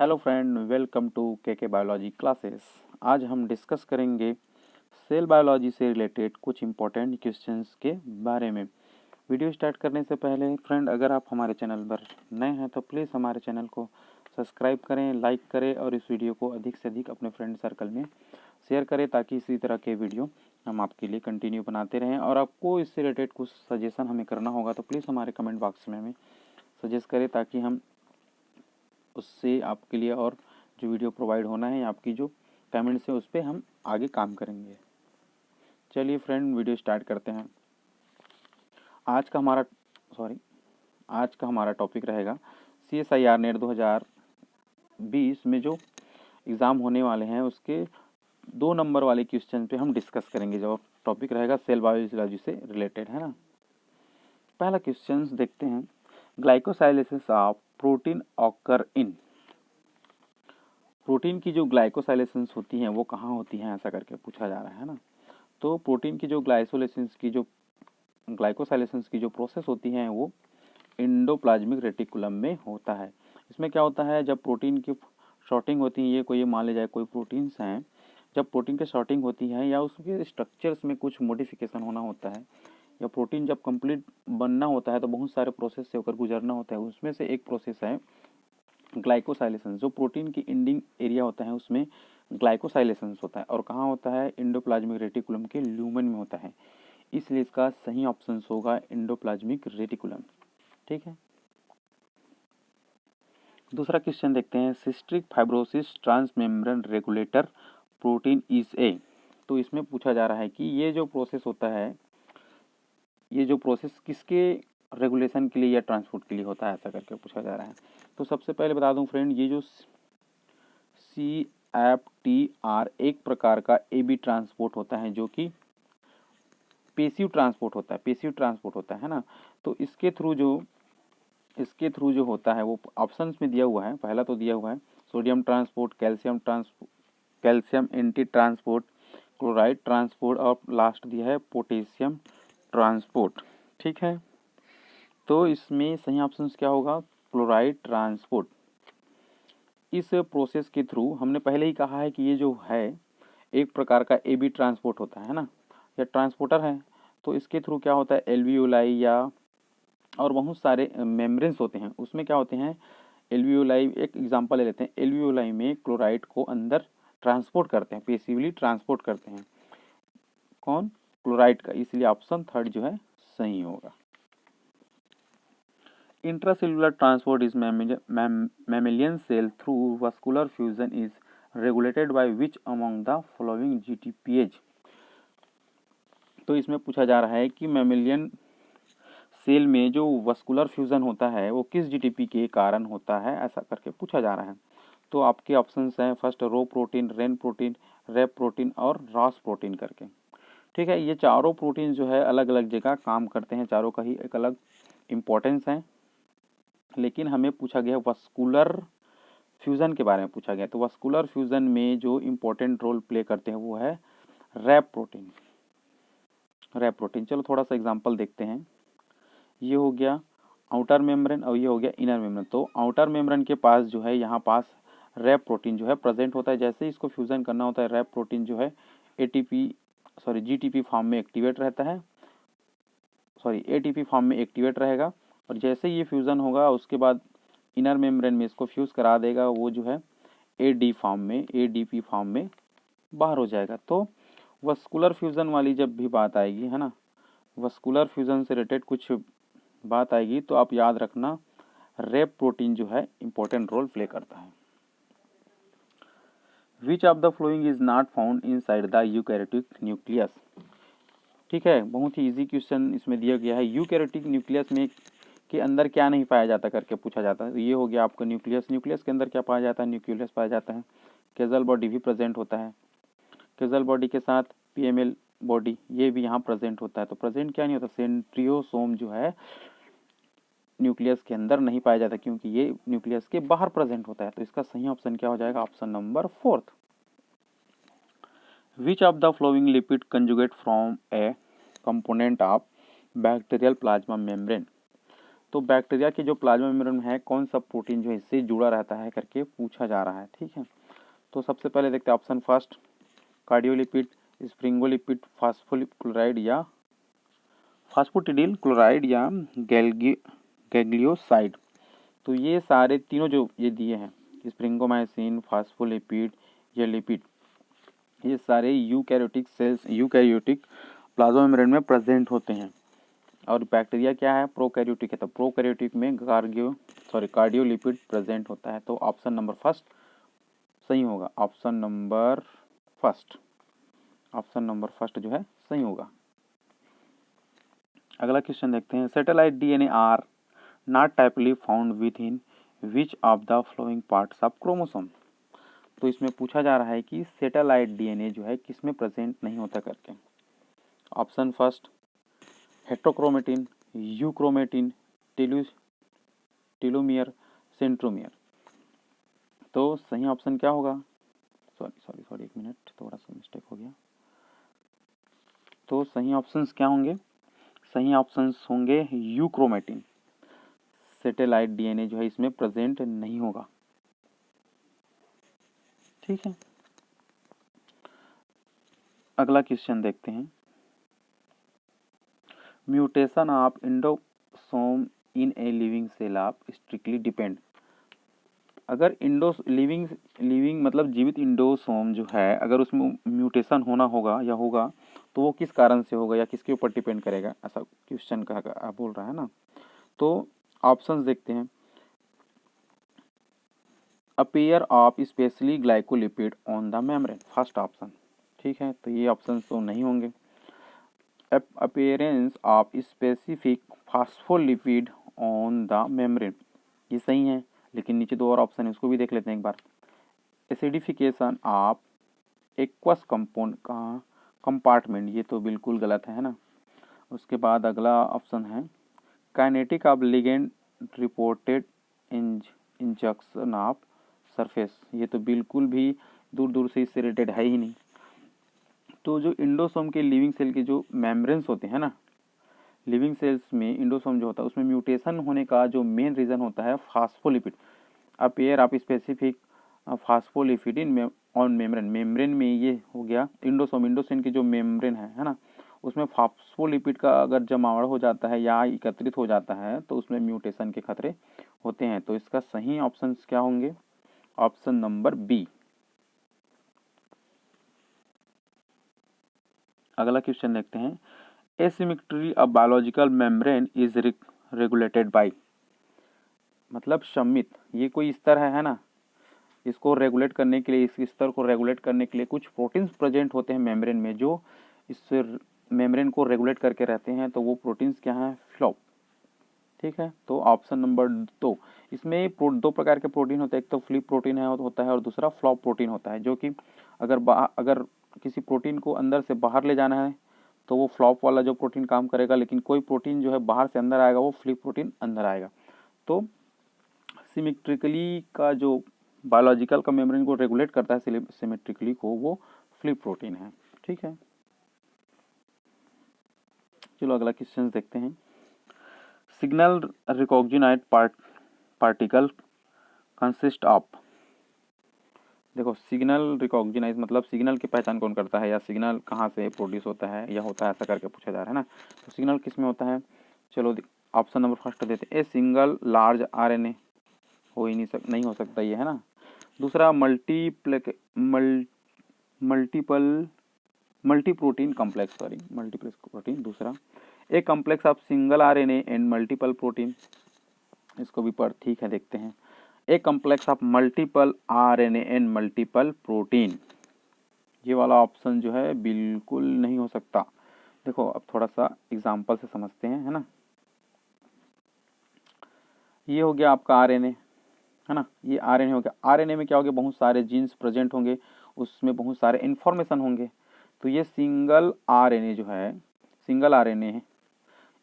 Hello friend, welcome to के biology classes. आज हम डिस्कस करेंगे सेल बायोलॉजी से रिलेटेड कुछ इम्पोर्टेंट क्वेश्चंस के बारे में। वीडियो स्टार्ट करने से पहले फ्रेंड, अगर आप हमारे चैनल पर नए हैं तो प्लीज़ हमारे चैनल को सब्सक्राइब करें, लाइक करें और इस वीडियो को अधिक से अधिक अपने फ्रेंड सर्कल में शेयर करें ताकि इसी तरह के वीडियो हम आपके लिए कंटिन्यू बनाते रहें। और आपको इससे रिलेटेड कुछ सजेशन हमें करना होगा तो प्लीज़ हमारे कमेंट बॉक्स में हमें सजेस्ट करें ताकि हम उससे आपके लिए और जो वीडियो प्रोवाइड होना है, आपकी जो कमेंट्स है उस पर हम आगे काम करेंगे। चलिए फ्रेंड, वीडियो स्टार्ट करते हैं। आज का हमारा टॉपिक रहेगा CSIR नेट 2020 में जो एग्ज़ाम होने वाले हैं उसके 2 नंबर वाले क्वेश्चन पे हम डिस्कस करेंगे। जो टॉपिक रहेगा सेल बायोलॉजी से रिलेटेड है ना। पहला क्वेश्चन देखते हैं, glycosylation of protein occur in. Protein की जो ग्लाइकोसाइलेशंस होती हैं वो कहाँ होती हैं, ऐसा करके पूछा जा रहा है ना। तो प्रोटीन की जो ग्लाइकोसाइलेशंस की जो प्रोसेस होती हैं वो एंडोप्लाज्मिक रेटिकुलम में होता है। इसमें क्या होता है, जब प्रोटीन की शॉर्टिंग होती है, ये कोई मान लीजिए कोई प्रोटीन्स हैं, जब प्रोटीन की शॉर्टिंग होती है या उसके स्ट्रक्चर्स में कुछ मॉडिफिकेशन होना होता है या प्रोटीन जब कंप्लीट बनना होता है तो बहुत सारे प्रोसेस से होकर गुजरना होता है। उसमें से एक प्रोसेस है ग्लाइकोसाइलेशन। जो प्रोटीन की एंडिंग एरिया होता है उसमें ग्लाइकोसाइलेशन होता है और कहाँ होता है, एंडोप्लाज्मिक रेटिकुलम के ल्यूमेन में होता है। इसलिए इसका सही ऑप्शन होगा एंडोप्लाज्मिक रेटिकुलम। ठीक है। दूसरा क्वेश्चन देखते हैं, cystic fibrosis transmembrane regulator protein is a. तो इसमें पूछा जा रहा है कि ये जो प्रोसेस होता है, ये जो प्रोसेस किसके रेगुलेशन के लिए या ट्रांसपोर्ट के लिए होता है, ऐसा करके पूछा जा रहा है। तो सबसे पहले बता दूं फ्रेंड, ये जो CFTR एक प्रकार का AB ट्रांसपोर्ट होता है जो कि पेसिव ट्रांसपोर्ट होता है ना। तो इसके थ्रू जो होता है वो ऑप्शंस में दिया हुआ है। पहला तो दिया हुआ है sodium transport, calcium anti transport, chloride transport और लास्ट दिया है पोटेशियम ट्रांसपोर्ट। ठीक है, तो इसमें सही ऑप्शन क्या होगा, क्लोराइड ट्रांसपोर्ट। इस प्रोसेस के थ्रू हमने पहले ही कहा है कि ये जो है एक प्रकार का AB ट्रांसपोर्ट होता है ना, या ट्रांसपोर्टर है। तो इसके थ्रू क्या होता है, एल्वियोलाई या और बहुत सारे मेम्ब्रेन्स होते हैं, उसमें क्या होते हैं, एल्वियोलाई एक एग्जांपल ले लेते हैं। एल्वियोलाई में क्लोराइड को अंदर ट्रांसपोर्ट करते हैं, पेसिवली ट्रांसपोर्ट करते हैं। कौन, क्लोराइड का। इसलिए ऑप्शन थर्ड जो है सही होगा। Intracellular transport is mammalian cell through vascular fusion is regulated by which among the following GTPase। तो इसमें पूछा जा रहा है कि मैमेलियन सेल में जो वस्कुलर फ्यूजन होता है वो किस GTP के कारण होता है, ऐसा करके पूछा जा रहा है। तो आपके ऑप्शंस हैं first row protein, rain protein, rape protein और रॉस प्रोटीन करके। ठीक है, ये चारों प्रोटीन जो है अलग अलग जगह काम करते हैं, चारों का ही एक अलग इम्पोर्टेंस है। लेकिन हमें पूछा गया वस्कुलर फ्यूज़न के बारे में पूछा गया। तो वस्कुलर फ्यूज़न में जो इम्पोर्टेंट रोल प्ले करते हैं वो है रैप प्रोटीन। चलो थोड़ा सा एग्जांपल देखते हैं। ये हो गया आउटर मेम्ब्रेन और ये हो गया इनर मेम्ब्रेन। तो आउटर मेम्ब्रेन के पास जो है, यहाँ पास रैप प्रोटीन जो है प्रेजेंट होता है। जैसे ही इसको फ्यूज़न करना होता है, रैप प्रोटीन जो है GTP फॉर्म में एक्टिवेट रहता है, ATP फॉर्म में एक्टिवेट रहेगा। और जैसे ये फ्यूज़न होगा उसके बाद इनर मेम्ब्रेन में इसको फ्यूज़ करा देगा, वो जो है ADP फॉर्म में बाहर हो जाएगा। तो वस्कुलर फ्यूज़न वाली जब भी बात आएगी है ना, वस्कुलर फ्यूज़न से रिलेटेड कुछ बात आएगी तो आप याद रखना रेप प्रोटीन जो है इंपॉर्टेंट रोल प्ले करता है। विच of the following is not found inside the eukaryotic nucleus. ठीक है, बहुत ही इजी क्वेश्चन इसमें दिया गया है। यूकैरियोटिक न्यूक्लियस में के अंदर क्या नहीं पाया जाता करके पूछा जाता है। ये हो गया आपका न्यूक्लियस के अंदर क्या पाया जाता है, न्यूक्लियस पाया जाता है। केजल बॉडी भी प्रेजेंट होता है, केजल बॉडी के साथ PML बॉडी ये भी यहाँ प्रेजेंट होता है। तो प्रेजेंट क्या नहीं होता, सेंट्रियोसोम जो है न्यूक्लियस के अंदर नहीं पाया जाता क्योंकि ये न्यूक्लियस के बाहर प्रेजेंट होता है। तो इसका सही ऑप्शन क्या हो जाएगा, option number 4। Which of the flowing lipid conjugate from A component of bacterial plasma membrane. तो बैक्टीरिया के जो प्लाज्मा मेम्ब्रेन में है कौन सा प्रोटीन जो है इससे जुड़ा रहता है करके पूछा जा रहा है। ठीक है, तो सबसे पहले देखते हैं ऑप्शन फर्स्ट, कार्डियोलिपिड, स्प्रिंगोलिपिड, फास्फोलिपिड या फास्फोटिडिल क्लोराइड या गैग्लियोसाइड। तो ये सारे तीनों जो ये दिए हैं, स्प्रिंगोमाइसिन, फास्फोलिपिड या लिपिड, ये सारे eukaryotic cells, eukaryotic plasma membrane में प्रेजेंट होते हैं। और बैक्टीरिया क्या है, प्रोकैरियोटिक है, तो प्रोकैरियोटिक में कार्डियोलिपिड प्रेजेंट होता है। तो ऑप्शन नंबर फर्स्ट सही होगा, ऑप्शन नंबर फर्स्ट जो है सही होगा। अगला क्वेश्चन देखते हैं, satellite DNA are not typically found within which of the following parts of chromosome. तो इसमें पूछा जा रहा है कि सैटेलाइट डीएनए जो है किसमें प्रेजेंट नहीं होता करके। Option first, heterochromatin, euchromatin, telomere, centromere. तो सही ऑप्शन क्या होगा, सॉरी एक मिनट, थोड़ा सा मिस्टेक हो गया। तो सही ऑप्शंस क्या होंगे, सही ऑप्शंस होंगे यूक्रोमेटिन। सैटेलाइट डीएनए जो है इसमें प्रेजेंट नहीं होगा। ठीक है, अगला क्वेश्चन देखते हैं, mutation of endosome in a living cell of strictly depend. अगर लिविंग मतलब जीवित इंडोसोम जो है, अगर उसमें म्यूटेशन होना होगा या होगा तो वो किस कारण से होगा या किसके ऊपर डिपेंड करेगा, ऐसा क्वेश्चन का बोल रहा है ना। तो ऑप्शंस देखते हैं, appear of specially glycolipid on the membrane, first option. ठीक है, तो ये ऑप्शन तो नहीं होंगे। Appearance of specific phospholipid on the membrane, ये सही है, लेकिन नीचे दो और ऑप्शन है उसको भी देख लेते हैं एक बार। एसिडिफिकेशन ऑफ एक्वस कंपाउंड का कंपार्टमेंट, ये तो बिल्कुल गलत है ना। उसके बाद अगला ऑप्शन है kinetic of ligand reported injunction of surface, ये तो बिल्कुल भी दूर दूर से इससे रिलेटेड है ही नहीं। तो जो इंडोसोम के लिविंग सेल के जो मेम्ब्रेन्स होते हैं ना, लिविंग सेल्स में इंडोसोम जो होता है उसमें म्यूटेशन होने का जो मेन रीज़न होता है phospholipid, appear of specific phospholipid in on membrane में ये हो गया इंडोसोम की जो मेम्ब्रेन है ना, उसमें फास्फोलिपिड का अगर जमावड़ हो जाता है या एकत्रित हो जाता है तो उसमें म्यूटेशन के खतरे होते हैं। तो इसका सही ऑप्शन क्या होंगे, ऑप्शन नंबर बी। अगला क्वेश्चन देखते हैं, asymmetry of biological membrane is regulated by, मतलब सम्मित, ये कोई स्तर है ना, इसको रेगुलेट करने के लिए, इस स्तर को रेगुलेट करने के लिए कुछ प्रोटीन्स प्रेजेंट होते हैं मेम्ब्रेन में जो इस मेम्ब्रेन को रेगुलेट करके रहते हैं। तो वो प्रोटीन्स क्या हैं, फ्लॉप। ठीक है, तो ऑप्शन नंबर 2, इसमें दो प्रकार के प्रोटीन होते हैं, एक तो फ्लिप प्रोटीन होता है और दूसरा फ्लॉप प्रोटीन होता है, जो कि अगर किसी प्रोटीन को अंदर से बाहर ले जाना है तो वो फ्लॉप वाला जो प्रोटीन काम करेगा, लेकिन कोई प्रोटीन जो है बाहर से अंदर आएगा वो फ्लिप प्रोटीन अंदर आएगा। तो सिमेट्रिकली का जो बायोलॉजिकल का मेम्ब्रेन को रेगुलेट करता है सिमेट्रिकली को, वो फ्लिप प्रोटीन है। ठीक है, चलो अगला क्वेश्चन देखते हैं, सिग्नल रिकॉग्निनाइट पार्टिकल कंसिस्ट ऑफ। देखो, सिग्नल रिकॉग्नाइज मतलब सिग्नल की पहचान कौन करता है या सिग्नल कहाँ से प्रोड्यूस होता है या होता है, ऐसा करके पूछा जा रहा है ना। तो सिग्नल किस में होता है, चलो ऑप्शन नंबर फर्स्ट देते हैं, ए सिंगल लार्ज आरएनए, हो ही नहीं हो सकता ये, है ना। दूसरा मल्टी प्रोटीन प्रोटीन। दूसरा a complex of single RNA and multiple protein, इसको भी पढ़, ठीक है देखते हैं, a complex of multiple RNA and multiple protein, ये वाला ऑप्शन जो है बिल्कुल नहीं हो सकता। देखो अब थोड़ा सा एग्जांपल से समझते हैं, है ना। ये हो गया आपका आरएनए, है ना, ये आरएनए हो गया। आरएनए में क्या हो गया, बहुत सारे जीन्स प्रेजेंट होंगे, उसमें बहुत सारे इन्फॉर्मेशन होंगे। तो ये सिंगल आरएनए जो है, सिंगल आरएनए है,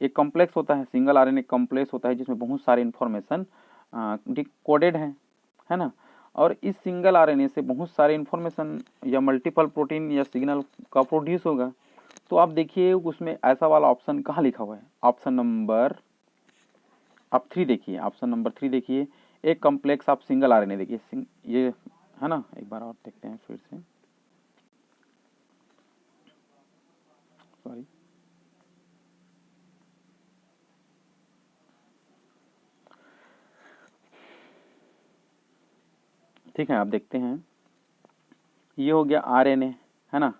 एक कॉम्प्लेक्स होता है, सिंगल आरएनए कॉम्प्लेक्स होता है जिसमें बहुत सारे इन्फॉर्मेशन कोडेड है ना। और इस सिंगल आरएनए से बहुत सारे इन्फॉर्मेशन या मल्टीपल प्रोटीन या सिग्नल का प्रोड्यूस होगा। तो आप देखिए उसमें ऐसा वाला ऑप्शन कहाँ लिखा हुआ है, ऑप्शन आप 3 देखिए, ऑप्शन नंबर 3 देखिए, एक कॉम्प्लेक्स आप सिंगल आरएनए देखिए, ये है ना, एक बार और देखते हैं फिर से, सॉरी, ठीक है, आप देखते हैं, ये हो गया आरएनए, है ना।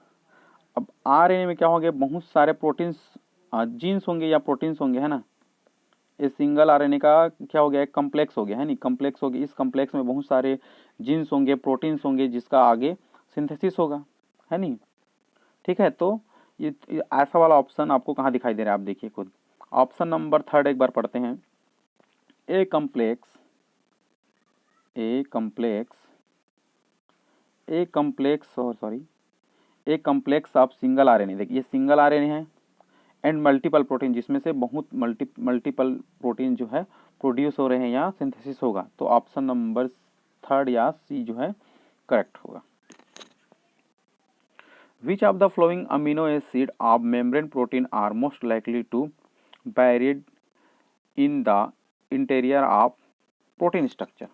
अब आरएनए में क्या हो गया, बहुत सारे प्रोटीन्स, जीन्स होंगे या प्रोटीन्स होंगे, है ना। इस सिंगल आरएनए का क्या हो गया, एक कम्प्लेक्स हो गया, है नहीं, कम्प्लेक्स हो गया, इस कम्प्लेक्स में बहुत सारे जीन्स होंगे, प्रोटीन्स होंगे, जिसका आगे सिंथेसिस होगा, है नहीं। ठीक है, तो ये ऐसा वाला ऑप्शन आपको कहाँ दिखाई दे रहा है, आप देखिए खुद। ऑप्शन नंबर 3 एक बार पढ़ते हैं, a complex, a complex, a complex, और sorry, a complex of single RNA, देखिए सिंगल आरएनए है, एंड मल्टीपल प्रोटीन, जिसमें से बहुत मल्टीपल प्रोटीन जो है प्रोड्यूस हो रहे हैं या सिंथेसिस होगा, तो ऑप्शन नंबर 3 या सी जो है करेक्ट होगा। Which of the following amino acid of membrane protein are most likely to buried in the interior of protein structure?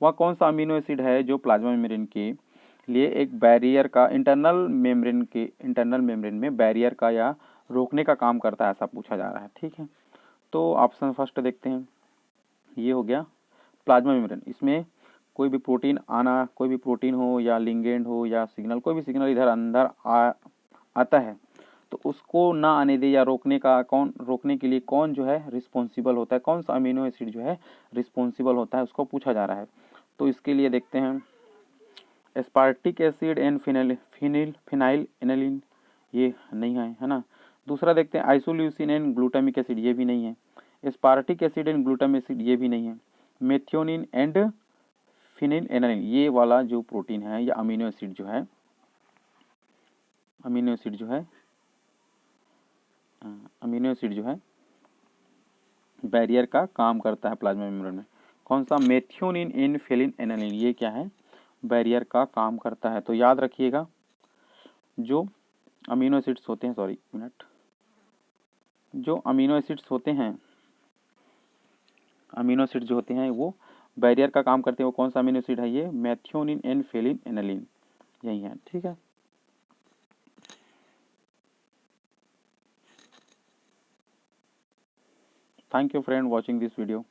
वह कौन सा अमीनो एसिड है जो प्लाज्मा मेम्ब्रेन के लिए एक बैरियर का, इंटरनल मेम्ब्रेन में बैरियर का या रोकने का काम करता है, ऐसा पूछा जा रहा है। ठीक है, तो ऑप्शन फर्स्ट देखते हैं, ये हो गया प्लाज्मा मेम्ब्रेन। इसमें कोई भी प्रोटीन आना, कोई भी प्रोटीन हो या लिगेंड हो या सिग्नल, कोई भी सिग्नल इधर अंदर आता है, तो उसको ना आने दे या रोकने के लिए कौन जो है रिस्पॉन्सिबल होता है, कौन सा अमीनो एसिड जो है रिस्पॉन्सिबल होता है, उसको पूछा जा रहा है। तो इसके लिए देखते हैं, aspartic acid and phenyl aniline, ये नहीं है ना। दूसरा देखते हैं, आइसोल्यूसिन एंड ग्लूटामिक एसिड, ये भी नहीं है। Aspartic acid and glutamic acid, ये भी नहीं है। मेथियोनिन एंड फिनिल एनालिन, ये वाला जो प्रोटीन है या अमीनो एसिड जो है, अमीनो एसिड जो है बैरियर का काम करता है प्लाज्मा मेम्ब्रेन में। कौन सा, मेथियोनिन इन फेलिन एनालिन, ये क्या है, बैरियर का काम करता है। तो याद रखिएगा, जो अमीनो एसिड्स होते हैं, सॉरी मिनट, जो अमीनो एसिड्स होते हैं, अमीनो एसिड जो होते हैं वो बैरियर का काम करते हैं, वो कौन सा अमीनो एसिड है, ये मेथियोनिन एंड फेलिन एनालिन, यही है। ठीक है, thank you friend watching this video.